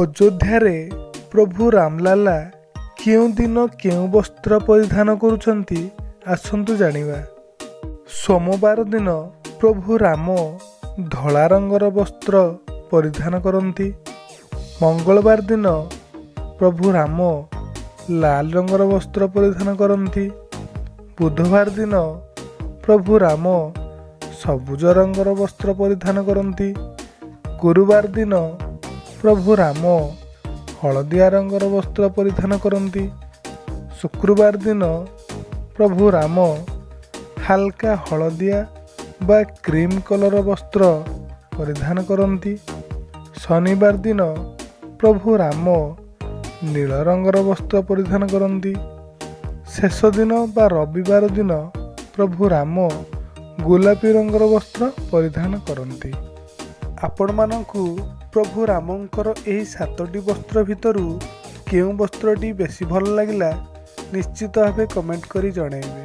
ଅଯୋଧ୍ୟାରେ ପ୍ରଭୁ ରାମଲାଲା କେଉଁ ଦିନ କେଉଁ ବସ୍ତ୍ର ପରିଧାନ କରୁଛନ୍ତି ଆସନ୍ତୁ ଜାଣିବା। ସୋମବାର ଦିନ ପ୍ରଭୁ ରାମ ଧଳା ରଙ୍ଗର ବସ୍ତ୍ର ପରିଧାନ କରନ୍ତି। ମଙ୍ଗଳବାର ଦିନ ପ୍ରଭୁ ରାମ ଲାଲ ରଙ୍ଗର ବସ୍ତ୍ର ପରିଧାନ କରନ୍ତି। ବୁଧବାର ଦିନ ପ୍ରଭୁ ରାମ ସବୁଜ ରଙ୍ଗର ବସ୍ତ୍ର ପରିଧାନ କରନ୍ତି। ଗୁରୁବାର ଦିନ ପ୍ରଭୁ ରାମ ହଳଦିଆ ରଙ୍ଗର ବସ୍ତ୍ର ପରିଧାନ କରନ୍ତି। ଶୁକ୍ରବାର ଦିନ ପ୍ରଭୁ ରାମ ହାଲକା ହଳଦିଆ ବା କ୍ରିମ୍ କଲର ବସ୍ତ୍ର ପରିଧାନ କରନ୍ତି। ଶନିବାର ଦିନ ପ୍ରଭୁ ରାମ ନୀଳ ରଙ୍ଗର ବସ୍ତ୍ର ପରିଧାନ କରନ୍ତି। ଶେଷ ଦିନ ବା ରବିବାର ଦିନ ପ୍ରଭୁ ରାମ ଗୋଲାପୀ ରଙ୍ଗର ବସ୍ତ୍ର ପରିଧାନ କରନ୍ତି। ଆପଣମାନଙ୍କୁ ପ୍ରଭୁ ରାମଙ୍କର ଏହି 7ଟି ବସ୍ତ୍ର ଭିତରୁ କେଉଁ ବସ୍ତ୍ରଟି ବେଶୀ ଭଲ ଲାଗିଲା ନିଶ୍ଚିତ ଭାବେ କମେଣ୍ଟ କରି ଜଣାଇବେ।